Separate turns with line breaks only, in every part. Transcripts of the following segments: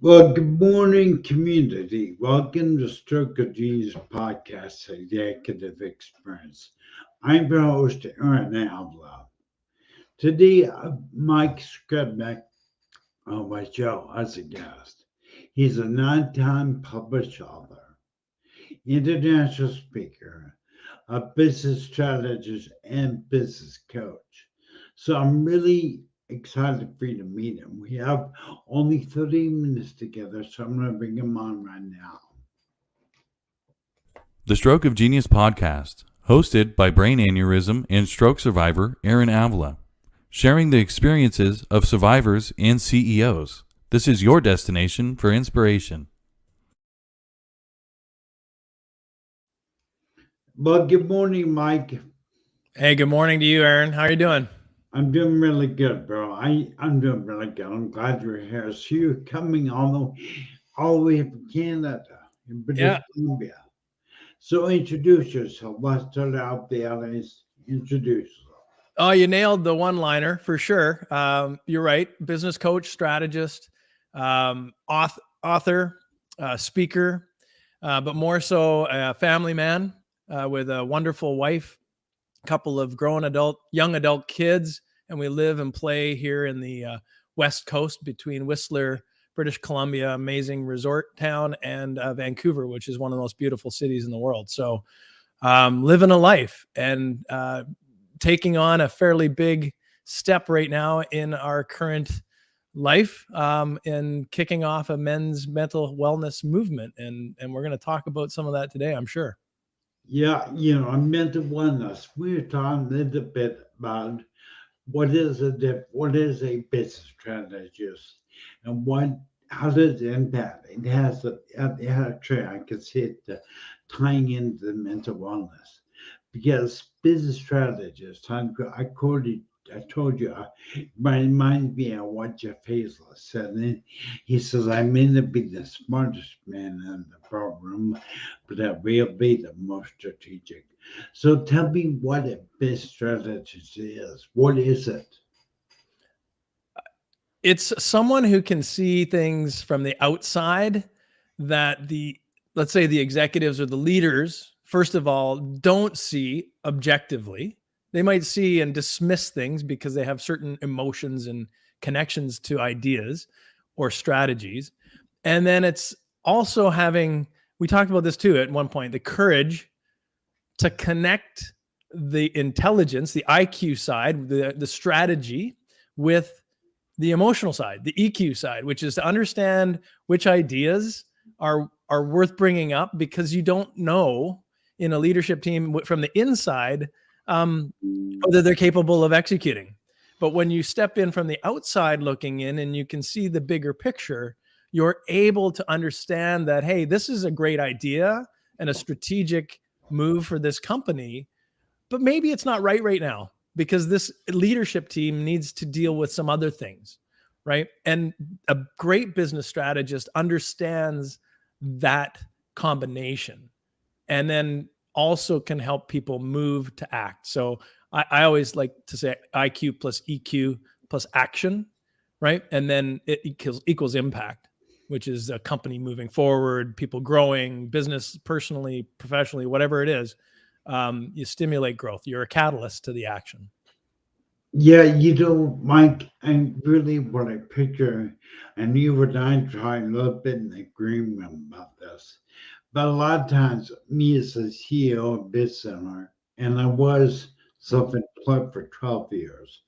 Well, good morning, community. Welcome to Strategist podcast, Executive Experience. I'm your host, Aaron Avila. Today, Mike Skrypnek on my show as a guest. He's a nine-time published author, international speaker, a business strategist, and business coach. So I'm really excited for you to meet him. We have only 30 minutes together, so I'm going to bring him on right now.
The Stroke of Genius podcast, hosted by brain aneurysm and stroke survivor Aaron Avila, sharing the experiences of survivors and CEOs. This is your destination for inspiration.
Well, good morning, Mike.
Hey, good morning to you, Aaron. How are you doing?
I'm doing really good, bro. I'm doing really good. I'm glad you're here. So you're coming all the way from Canada, in British Columbia. So introduce yourself. Let's start out the others. Introduce yourself.
Oh, you nailed the one-liner for sure. You're right. Business coach, strategist, author, speaker, but more so a family man with a wonderful wife, a couple of young adult kids, and we live and play here in the West Coast between Whistler, British Columbia, amazing resort town, and Vancouver, which is one of the most beautiful cities in the world. So living a life and taking on a fairly big step right now in our current life and kicking off a men's mental wellness movement. And we're going to talk about some of that today, I'm sure.
Yeah, mental wellness. We were talking a little bit about what is a business strategist and how does it impact? It has actually I can see it tying into the mental wellness because business strategist. I told you, it reminds me of what Jeff Hazlett said. And he says, I may not be the smartest man in the program, but I will be the most strategic. So tell me what a business strategist is. What is it?
It's someone who can see things from the outside that let's say the executives or the leaders, first of all, don't see objectively. They might see and dismiss things because they have certain emotions and connections to ideas or strategies. And then it's also we talked about this too at one point, the courage to connect the intelligence, the IQ side, the strategy with the emotional side, the EQ side, which is to understand which ideas are worth bringing up because you don't know in a leadership team from the inside whether they're capable of executing. But when you step in from the outside looking in and you can see the bigger picture, you're able to understand that, hey, this is a great idea and a strategic move for this company, but maybe it's not right now because this leadership team needs to deal with some other things, right? And a great business strategist understands that combination and then also can help people move to act. So I always like to say IQ plus EQ plus action, right? And then it equals impact, which is a company moving forward, people growing, business, personally, professionally, whatever it is. You stimulate growth. You're a catalyst to the action.
Yeah, Mike, and really what I picture, and you and I try a little bit in agreement about this, but a lot of times, me as a CEO of business owner, and I was self-employed for 12 years,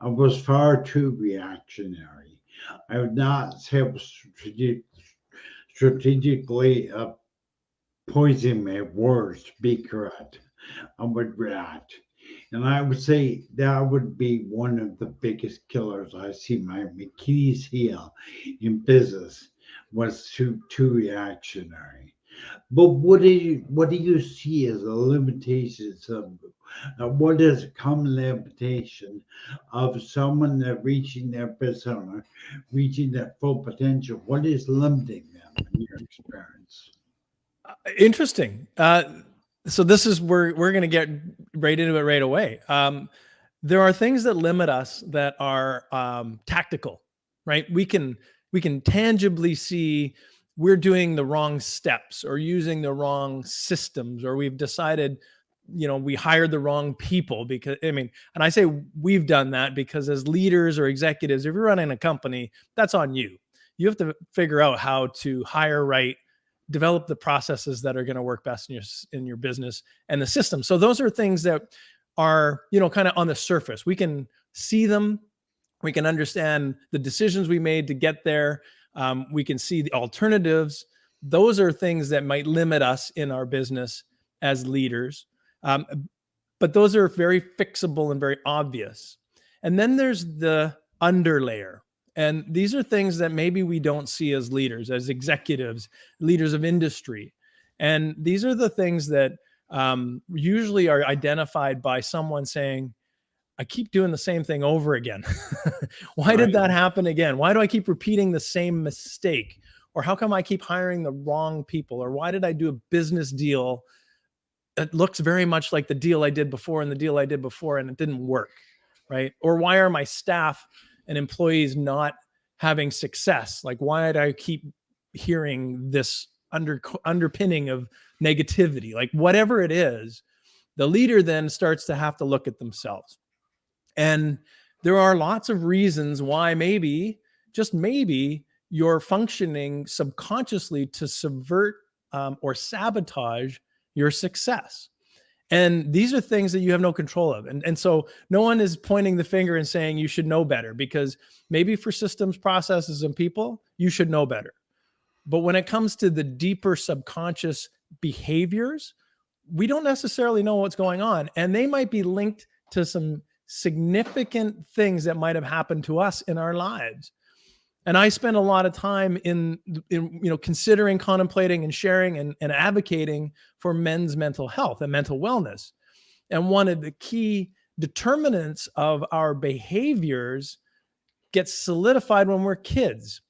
I was far too reactionary. I would not say I was strategically poisoning my words to be correct. I would react. And I would say that would be one of the biggest killers I see. My Achilles heel in business was too reactionary. But what do you see as the limitations of what is a common limitation of someone that reaching their business owner, reaching their full potential? What is limiting them in your experience?
Interesting. So this is we're going to get right into it right away. There are things that limit us that are tactical, right? We can we can tangibly see we're doing the wrong steps or using the wrong systems, or we've decided, we hired the wrong people. Because and I say we've done that because as leaders or executives, if you're running a company, that's on you. You have to figure out how to hire right, develop the processes that are going to work best in your business, and the system. So those are things that are, kind of on the surface. We can see them. We can understand the decisions we made to get there. We can see the alternatives. Those are things that might limit us in our business as leaders. But those are very fixable and very obvious. And then there's the underlayer. And these are things that maybe we don't see as leaders, as executives, leaders of industry. And these are the things that usually are identified by someone saying, I keep doing the same thing over again. Why did that happen again? Why do I keep repeating the same mistake? Or how come I keep hiring the wrong people? Or why did I do a business deal that looks very much like the deal I did before and the deal I did before, and it didn't work, right? Or why are my staff and employees not having success? Like, why did I keep hearing this underpinning of negativity? Like, whatever it is, the leader then starts to have to look at themselves. And there are lots of reasons why maybe, just maybe, you're functioning subconsciously to subvert or sabotage your success. And these are things that you have no control of. And so no one is pointing the finger and saying you should know better, because maybe for systems, processes, and people, you should know better. But when it comes to the deeper subconscious behaviors, we don't necessarily know what's going on. And they might be linked to some significant things that might have happened to us in our lives. And I spend a lot of time in considering, contemplating, and sharing and advocating for men's mental health and mental wellness. And one of the key determinants of our behaviors gets solidified when we're kids.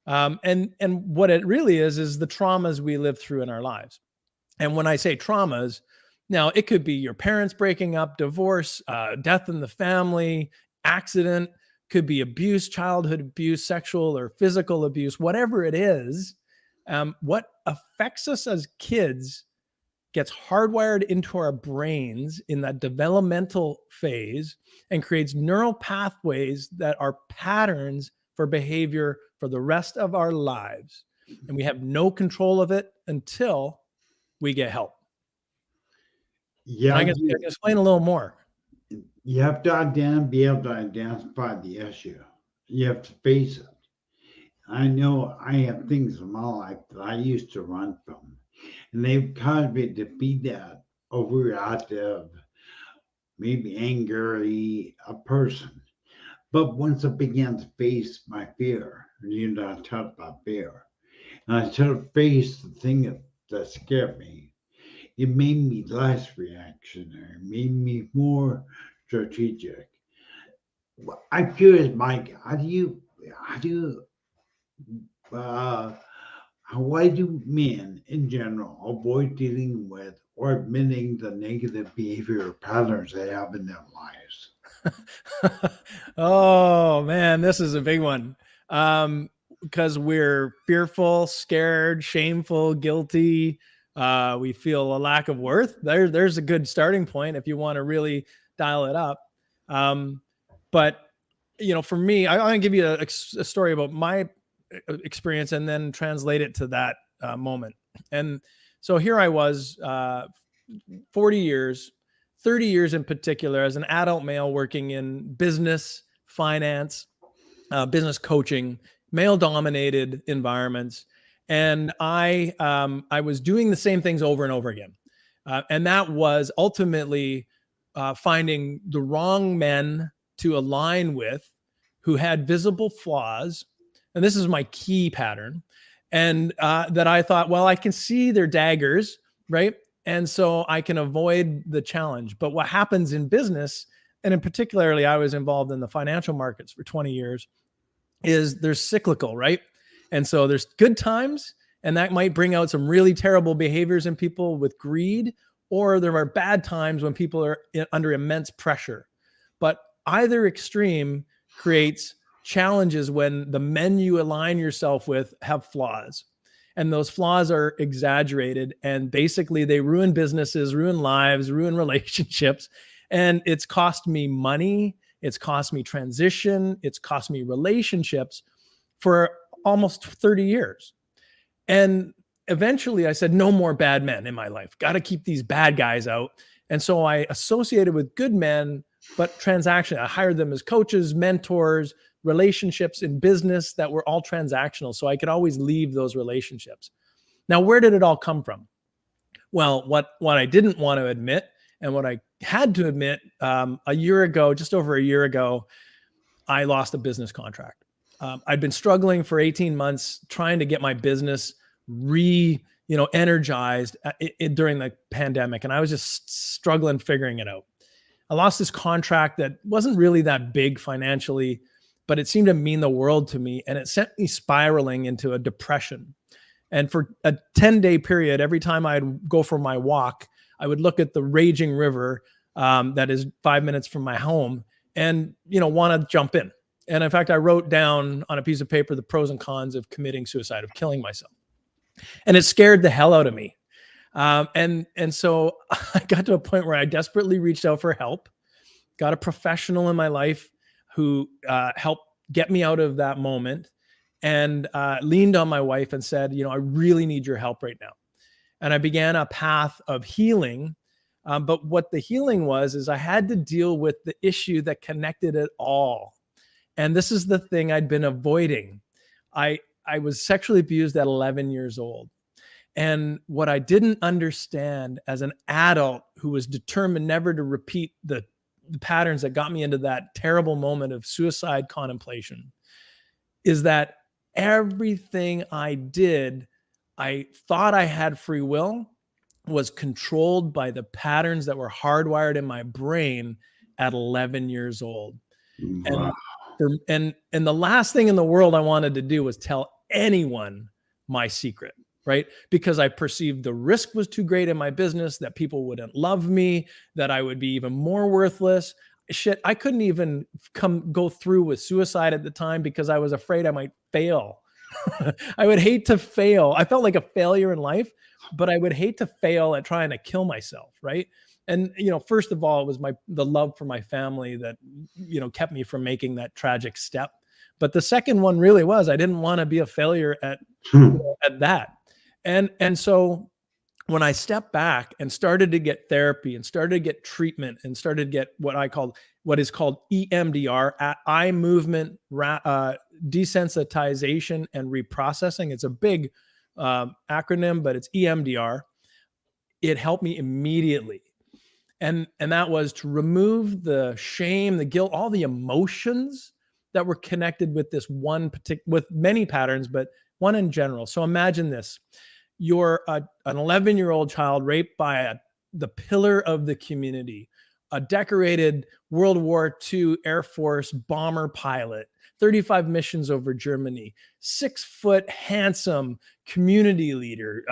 And what it really is the traumas we live through in our lives. And when I say traumas, now it could be your parents breaking up, divorce, death in the family, accident, could be abuse, childhood abuse, sexual or physical abuse, whatever it is. What affects us as kids gets hardwired into our brains in that developmental phase and creates neural pathways that are patterns for behavior for the rest of our lives. And we have no control of it until we get help.
Yeah,
I can explain a little more.
You have to be able to identify the issue. You have to face it. I know I have things in my life that I used to run from, and they've caused me to be that overactive, maybe angry a person. But once I began to face my fear, I talked about fear, and I sort of faced the thing that scared me, it made me less reactionary, made me more strategic. I'm curious, Mike, why do men in general avoid dealing with or admitting the negative behavior patterns they have in their lives?
Oh man, this is a big one. Because we're fearful, scared, shameful, guilty. We feel a lack of worth. There's a good starting point if you want to really dial it up. But for me, I'm going to give you a story about my experience and then translate it to that moment. And so here I was, 40 years, 30 years in particular, as an adult male working in business, finance, business coaching, male-dominated environments. And I was doing the same things over and over again. And that was ultimately finding the wrong men to align with who had visible flaws. And this is my key pattern. And that I thought, well, I can see their daggers, right? And so I can avoid the challenge. But what happens in business, and in particularly, I was involved in the financial markets for 20 years, is there's cyclical, right? And so there's good times, and that might bring out some really terrible behaviors in people with greed, or there are bad times when people are under immense pressure. But either extreme creates challenge is when the men you align yourself with have flaws, and those flaws are exaggerated, and basically they ruin businesses, ruin lives, ruin relationships. And it's cost me money. It's cost me transition. It's cost me relationships for almost 30 years. And eventually I said, no more bad men in my life. Got to keep these bad guys out. And so I associated with good men, but transactional. I hired them as coaches, mentors, relationships in business that were all transactional. So I could always leave those relationships. Now, where did it all come from? Well, what I didn't want to admit, and what I had to admit, a year ago, just over a year ago, I lost a business contract. I'd been struggling for 18 months trying to get my business energized during the pandemic. And I was just struggling figuring it out. I lost this contract that wasn't really that big financially, but it seemed to mean the world to me. And it sent me spiraling into a depression. And for a 10-day period, every time I'd go for my walk, I would look at the raging river that is 5 minutes from my home and, want to jump in. And in fact, I wrote down on a piece of paper the pros and cons of committing suicide, of killing myself. And it scared the hell out of me. And so I got to a point where I desperately reached out for help, got a professional in my life who helped get me out of that moment, and leaned on my wife and said, I really need your help right now. And I began a path of healing. But what the healing was, is I had to deal with the issue that connected it all. And this is the thing I'd been avoiding. I was sexually abused at 11 years old. And what I didn't understand as an adult who was determined never to repeat the patterns that got me into that terrible moment of suicide contemplation is that everything I did, I thought I had free will, was controlled by the patterns that were hardwired in my brain at 11 years old.
Wow.
And the last thing in the world I wanted to do was tell anyone my secret, right? Because I perceived the risk was too great in my business, that people wouldn't love me, that I would be even more worthless. Shit, I couldn't even go through with suicide at the time because I was afraid I might fail. I would hate to fail. I felt like a failure in life, but I would hate to fail at trying to kill myself, right? And, first of all, it was the love for my family that, kept me from making that tragic step. But the second one really was, I didn't want to be a failure at that. And so when I stepped back and started to get therapy and started to get treatment and started to get what is called EMDR, eye movement desensitization and reprocessing. It's a big acronym, but it's EMDR. It helped me immediately. And that was to remove the shame, the guilt, all the emotions that were connected with this with many patterns, but one in general. So imagine this. You're an 11-year-old child raped by the pillar of the community, a decorated World War II Air Force bomber pilot, 35 missions over Germany, 6-foot handsome community leader,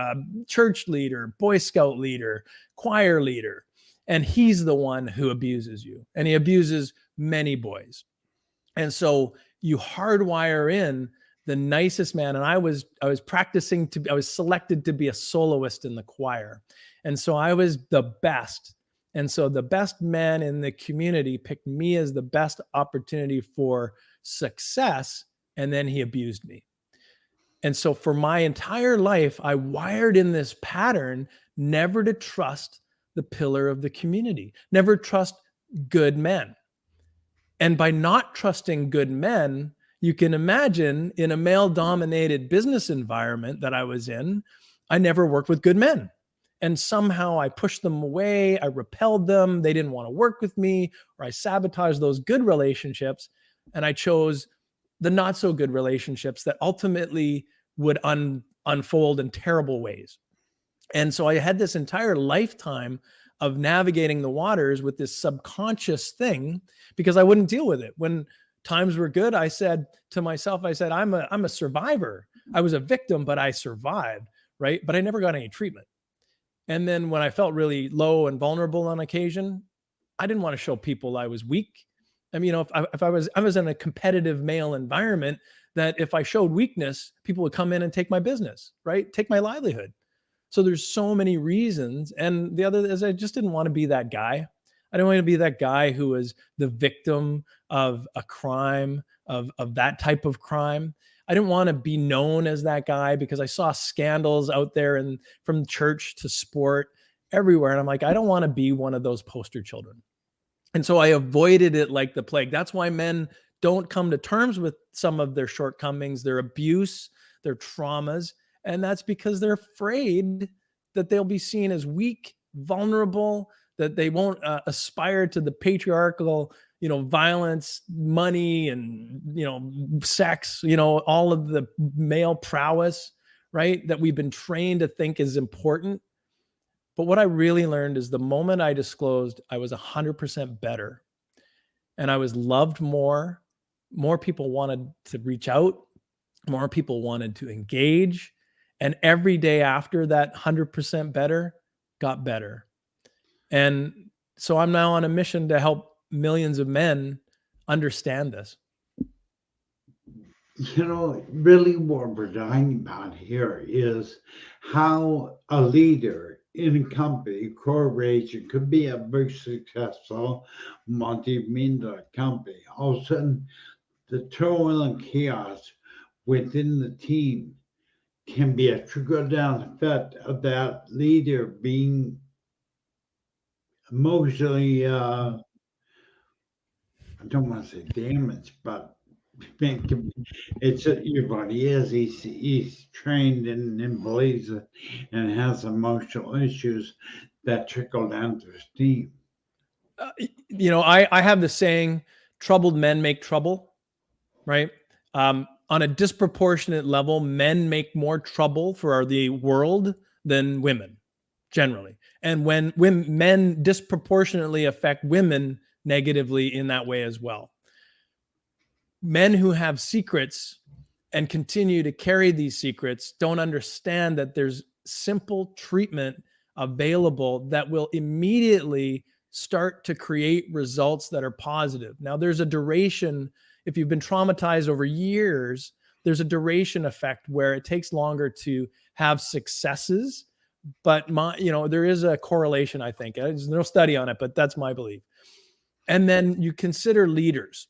church leader, Boy Scout leader, choir leader. And he's the one who abuses you. And he abuses many boys. And so you hardwire in the nicest man. And I was selected to be a soloist in the choir. And so I was the best. And so the best man in the community picked me as the best opportunity for success. And then he abused me. And so for my entire life, I wired in this pattern never to trust the pillar of the community, never trust good men. And by not trusting good men, you can imagine in a male-dominated business environment that I was in, I never worked with good men. And somehow I pushed them away, I repelled them, they didn't want to work with me, or I sabotaged those good relationships, and I chose the not so good relationships that ultimately would unfold in terrible ways. And so I had this entire lifetime of navigating the waters with this subconscious thing because I wouldn't deal with it. When times were good, I said to myself, I'm a survivor. I was a victim, but I survived, right? But I never got any treatment. And then when I felt really low and vulnerable on occasion, I didn't want to show people I was weak. I mean, if I was in a competitive male environment, that if I showed weakness, people would come in and take my business, right? Take my livelihood. So there's so many reasons. And the other is I just didn't want to be that guy. I didn't want to be that guy who was the victim of a crime, of that type of crime. I didn't want to be known as that guy because I saw scandals out there and from church to sport everywhere. And I'm like, I don't want to be one of those poster children. And so I avoided it like the plague. That's why men don't come to terms with some of their shortcomings, their abuse, their traumas. And that's because they're afraid that they'll be seen as weak, vulnerable, that they won't aspire to the patriarchal, violence, money, and, sex, all of the male prowess, right? That we've been trained to think is important. But what I really learned is the moment I disclosed I was 100% better and I was loved more people wanted to reach out, more people wanted to engage. And every day after that 100% better got better. And so I'm now on a mission to help millions of men understand this.
Really what we're talking about here is how a leader in a company, corporation, could be a very successful multi-million company. All of a sudden, the turmoil and chaos within the team can be a trickle-down effect of that leader being emotionally, I don't want to say damaged, but it's your body is. He's trained and believes it and has emotional issues that trickle down to his team.
I have the saying, troubled men make trouble, right? On a disproportionate level, men make more trouble for the world than women, generally. And when men disproportionately affect women negatively in that way as well. Men who have secrets and continue to carry these secrets don't understand that there's simple treatment available that will immediately start to create results that are positive. Now, there's a duration. If you've been traumatized over years, there's a duration effect where it takes longer to have successes. But there is a correlation, I think. There's no study on it, but that's my belief. And then you consider leaders.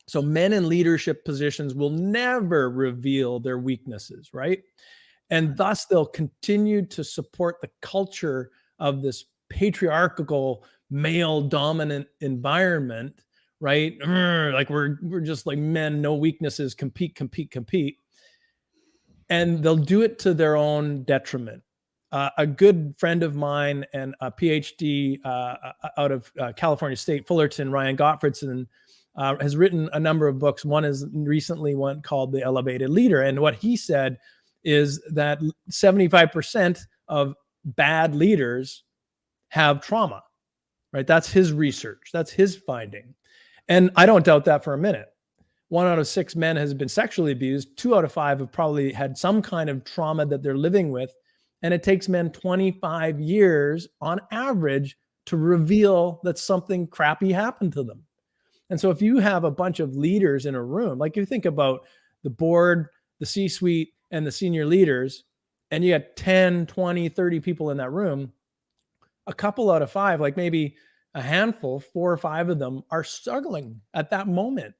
So men in leadership positions will never reveal their weaknesses, right? And thus they'll continue to support the culture of this patriarchal, male dominant environment, right? Like we're just like men, no weaknesses, compete. And they'll do it to their own detriment. A good friend of mine and a PhD out of California State, Fullerton, Ryan Gottfredson, has written a number of books. One is recently one called The Elevated Leader. And what he said is that 75% of bad leaders have trauma, right? That's his research. That's his finding. And I don't doubt that for a minute. 1 out of 6 men has been sexually abused. 2 out of 5 have probably had some kind of trauma that they're living with. And it takes men 25 years on average to reveal that something crappy happened to them. And so if you have a bunch of leaders in a room, like you think about the board, the C-suite, and the senior leaders, and you got 10, 20, 30 people in that room, a couple out of 5, like maybe a handful, 4 or 5 of them are struggling at that moment.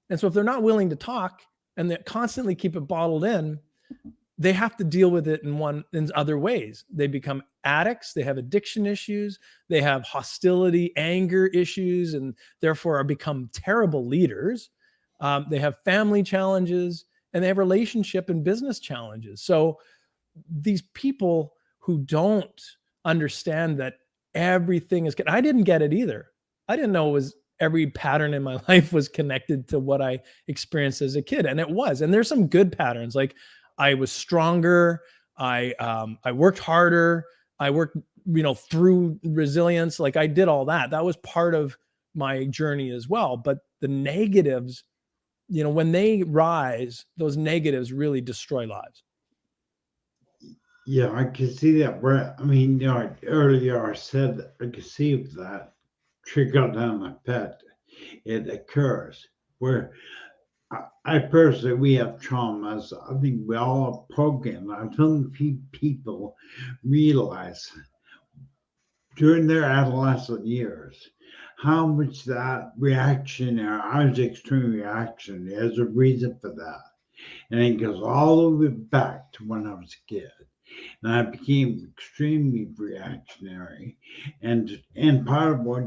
And so if they're not willing to talk and they constantly keep it bottled in, they have to deal with it in other ways. They become addicts. They have addiction issues. They have hostility, anger issues, and therefore become terrible leaders. They have family challenges, and they have relationship and business challenges. So these people who don't understand that everything is, I didn't get it either. I didn't know it was every pattern in my life was connected to what I experienced as a kid. And it was. And there's some good patterns. Like I was stronger. I worked harder. I worked, through resilience. Like I did all that. That was part of my journey as well. But the negatives, when they rise, those negatives really destroy lives.
Yeah, I can see that. Earlier I said I could see that trickle down effect. it occurs. Where I personally, we have traumas. I think we all are programmed. I don't think people realize during their adolescent years how much that reaction, or our extreme reaction, is a reason for that. And it goes all the way back to when I was a kid. And I became extremely reactionary. And part of what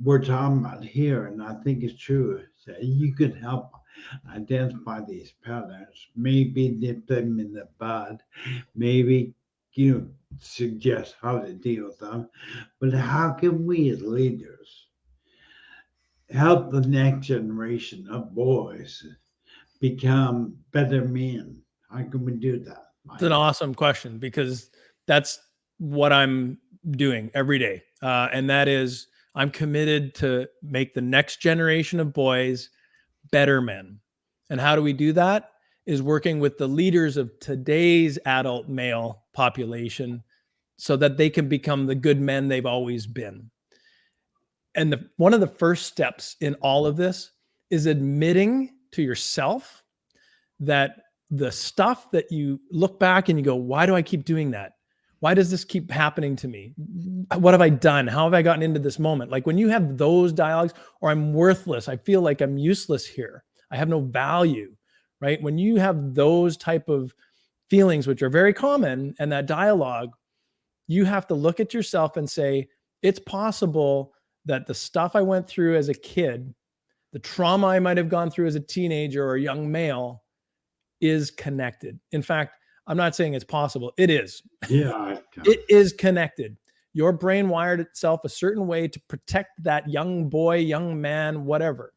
we're talking about here, and I think it's true, is that you could help identify these patterns, maybe nip them in the bud, maybe suggest how to deal with them. But how can we as leaders help the next generation of boys become better men? How can we do that, Mike?
It's an awesome question, because that's what I'm doing every day. And that is, I'm committed to make the next generation of boys better men. And how do we do that? Is working with the leaders of today's adult male population so that they can become the good men they've always been. And one of the first steps in all of this is admitting to yourself that the stuff that you look back and you go, why do I keep doing that? Why does this keep happening to me? What have I done? How have I gotten into this moment? Like when you have those dialogues, or I'm worthless, I feel like I'm useless here, I have no value, right? When you have those type of feelings, which are very common, and that dialogue, you have to look at yourself and say, it's possible that the stuff I went through as a kid, the trauma I might have gone through as a teenager or a young male, is connected. In fact, I'm not saying it's possible. It is.
Yeah.
It is connected. Your brain wired itself a certain way to protect that young boy, young man, whatever,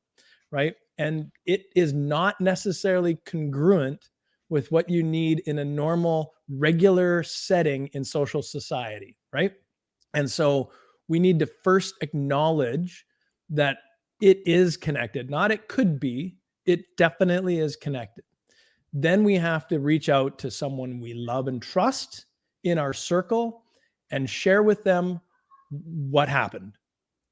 right? And it is not necessarily congruent with what you need in a normal, regular setting in social society, right? And so we need to first acknowledge that it is connected. Not it could be, it definitely is connected. Then we have to reach out to someone we love and trust in our circle and share with them what happened,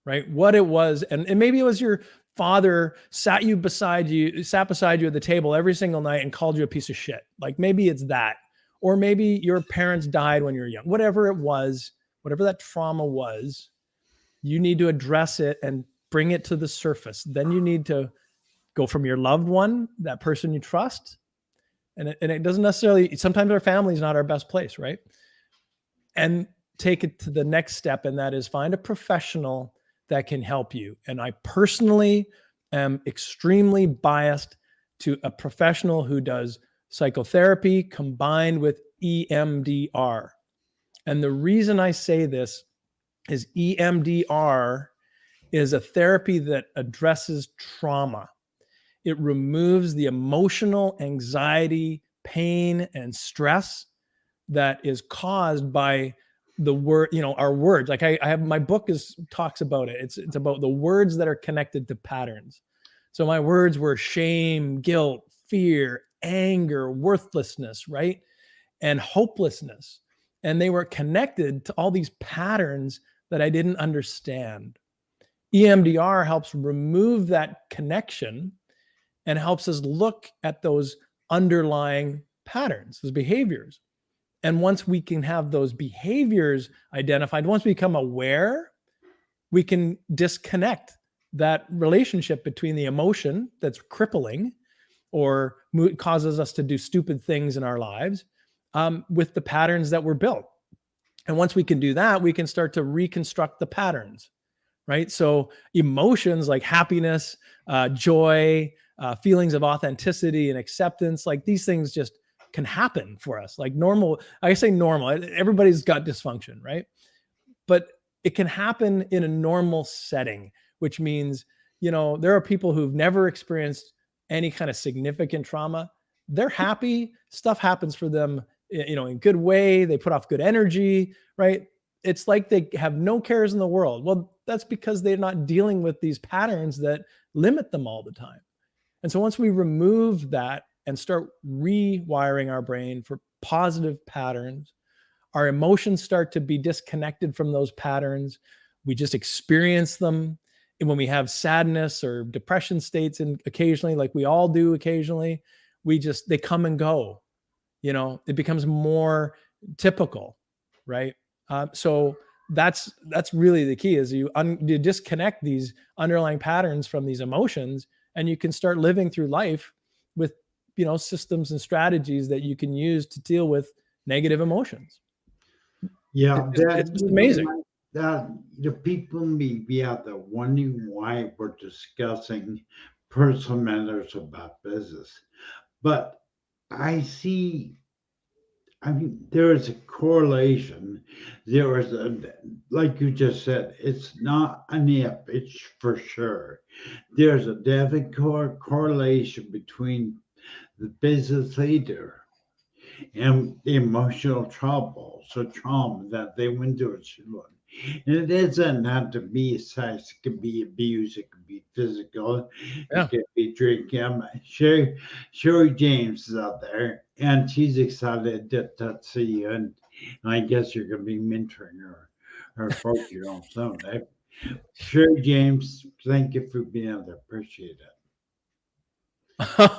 right? What it was. And maybe it was your father sat beside you at the table every single night and called you a piece of shit. Like maybe it's that. Or maybe your parents died when you were young. Whatever it was, whatever that trauma was, you need to address it and bring it to the surface. Then you need to go from your loved one, that person you trust. And it doesn't necessarily, sometimes our family is not our best place, right? And take it to the next step, and that is find a professional that can help you. And I personally am extremely biased to a professional who does psychotherapy combined with EMDR. And the reason I say this is EMDR is a therapy that addresses trauma. It removes the emotional anxiety, pain, and stress that is caused by the word, our words. Like I have, my book talks about it. It's about the words that are connected to patterns. So my words were shame, guilt, fear, anger, worthlessness, right? And hopelessness. And they were connected to all these patterns that I didn't understand. EMDR helps remove that connection and helps us look at those underlying patterns, those behaviors. And once we can have those behaviors identified, once we become aware, we can disconnect that relationship between the emotion that's crippling or causes us to do stupid things in our lives with the patterns that were built. And once we can do that, we can start to reconstruct the patterns, right? So emotions like happiness, joy, feelings of authenticity and acceptance, like these things just can happen for us. Like normal, I say normal, everybody's got dysfunction, right? But it can happen in a normal setting, which means, there are people who've never experienced any kind of significant trauma. They're happy, stuff happens for them, in good way. They put off good energy, right? It's like they have no cares in the world. Well, that's because they're not dealing with these patterns that limit them all the time. And so once we remove that and start rewiring our brain for positive patterns, our emotions start to be disconnected from those patterns. We just experience them. when we have sadness or depression states, and occasionally, like we all do occasionally, they come and go. It becomes more typical, right? So that's really the key, is you disconnect these underlying patterns from these emotions, and you can start living through life with systems and strategies that you can use to deal with negative emotions.
Yeah,
it's just amazing.
That the people may be out there wondering why we're discussing personal matters about business, but I mean, there is a correlation. There is like you just said, it's not an if, it's for sure. There's a definite correlation between the business leader and the emotional trauma that they went through as children. And it doesn't have to be sex, it could be abuse, it could be physical,
Yeah.
it could be drinking. Sherry James is out there, and she's excited to see you, and I guess you're going to be mentoring her coaching on someday. Sherry James, thank you for being out there. Appreciate it.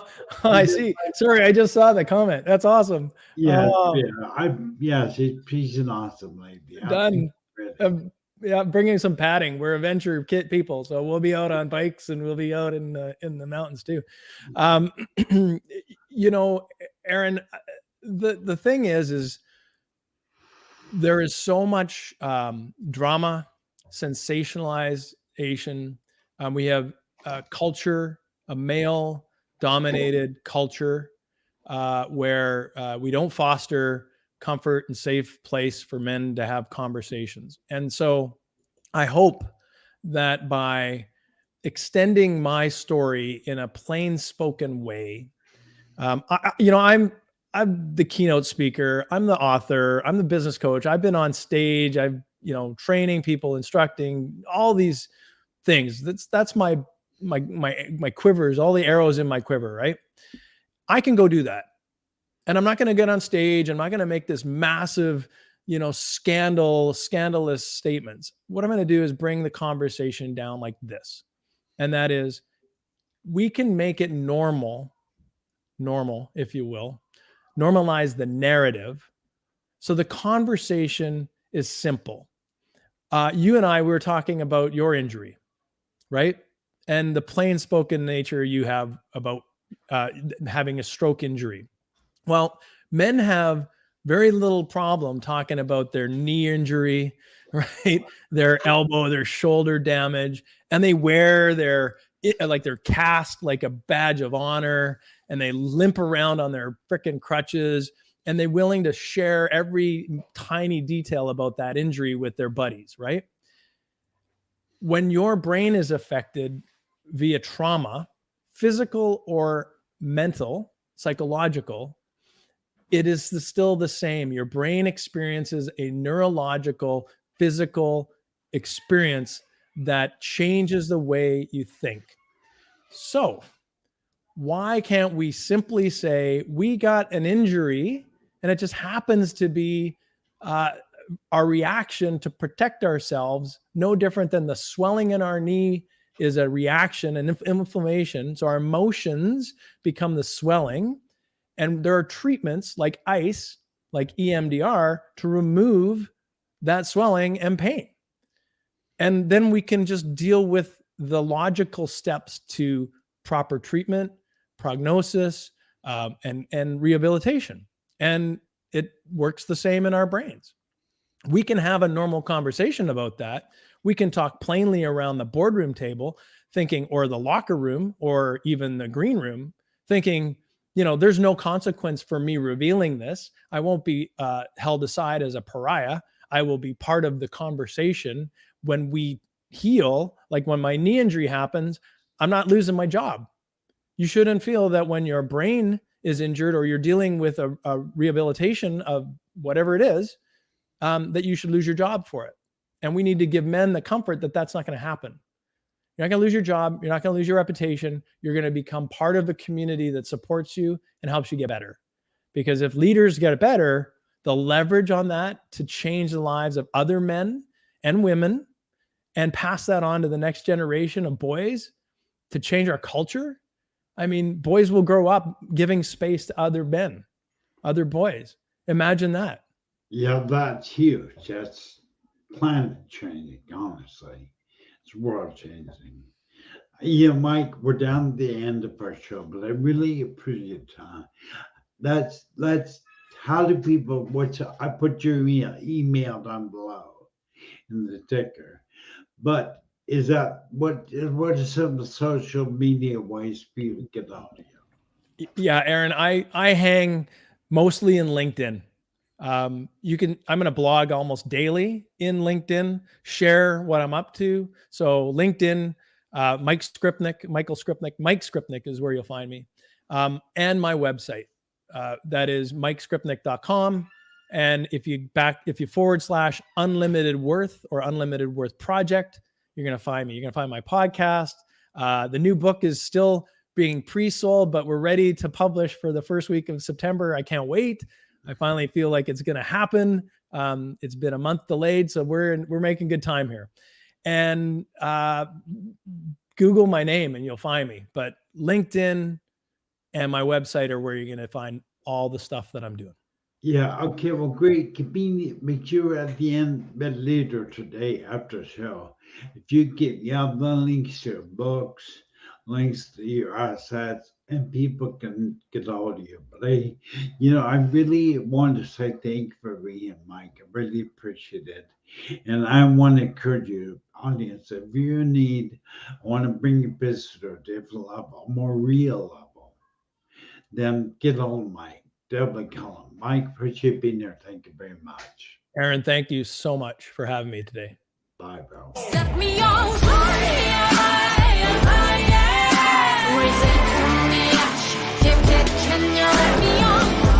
I see. Sorry, I just saw the comment. That's awesome.
Yeah, she's an awesome lady.
Done. Yeah, bringing some padding. We're adventure kit people, so we'll be out on bikes and we'll be out in the mountains too. Aaron, the thing is there is so much drama, sensationalization. We have culture, a male dominated culture where we don't foster comfort and safe place for men to have conversations. And so I hope that by extending my story in a plain spoken way, I'm the keynote speaker, I'm the author, I'm the business coach. I've been on stage, I've training people, instructing, all these things. That's my quivers, all the arrows in my quiver, right? I can go do that. And I'm not going to get on stage. I'm not going to make this massive, scandalous statements. What I'm going to do is bring the conversation down like this. And that is, we can make it normal, if you will, normalize the narrative. So the conversation is simple. You and I, we were talking about your injury, right? And the plain spoken nature you have about having a stroke injury. Well, men have very little problem talking about their knee injury, right? Their elbow, their shoulder damage, and they wear their cast like a badge of honor, and they limp around on their freaking crutches, and they're willing to share every tiny detail about that injury with their buddies, right? When your brain is affected via trauma, physical or mental, psychological, it is still the same. Your brain experiences a neurological, physical experience that changes the way you think. So why can't we simply say we got an injury and it just happens to be our reaction to protect ourselves, no different than the swelling in our knee is a reaction and inflammation. So our emotions become the swelling. And there are treatments like ice, like EMDR, to remove that swelling and pain. And then we can just deal with the logical steps to proper treatment, prognosis, and rehabilitation. And it works the same in our brains. We can have a normal conversation about that. We can talk plainly around the boardroom table, thinking, or the locker room, or even the green room, thinking, there's no consequence for me revealing this. I won't be held aside as a pariah. I will be part of the conversation. When we heal, like when my knee injury happens, I'm not losing my job. You shouldn't feel that when your brain is injured or you're dealing with a rehabilitation of whatever it is, that you should lose your job for it. And we need to give men the comfort that that's not going to happen. You're not going to lose your job. You're not going to lose your reputation. You're going to become part of the community that supports you and helps you get better. Because if leaders get better, the leverage on that to change the lives of other men and women and pass that on to the next generation of boys to change our culture, I mean, boys will grow up giving space to other men, other boys. Imagine that.
Yeah, that's huge. That's planet changing, honestly. It's world changing. Mike, we're down to the end of our show, but I really appreciate your time. That's how do people I put your email down below in the ticker. But is that what are some of the social media ways people get audio?
Yeah, Aaron, I hang mostly in LinkedIn. I'm going to blog almost daily in LinkedIn, share what I'm up to. So LinkedIn, Mike Skrypnek is where you'll find me. And my website, that is mikeskrypnek.com. And if you / unlimited worth or unlimited worth project, you're going to find me. You're going to find my podcast. The new book is still being pre-sold, but we're ready to publish for the first week of September. I can't wait. I finally feel like it's going to happen. It's been a month delayed, so we're making good time here. And Google my name and you'll find me. But LinkedIn and my website are where you're going to find all the stuff that I'm doing.
Yeah. Okay. Well, great. Convenient. Make sure at the end, but later today after the show, if you have the links to your books, links to your assets, and people can get audio. But I really want to say thank you for being Mike. I really appreciate it. And I want to encourage you, audience, if you're in need, I want to bring your business to a different level, a more real level, then get on Mike. Definitely call him. Mike, appreciate being there. Thank you very much.
Aaron, thank you so much for having me today.
Bye, bro.
Set me on fire.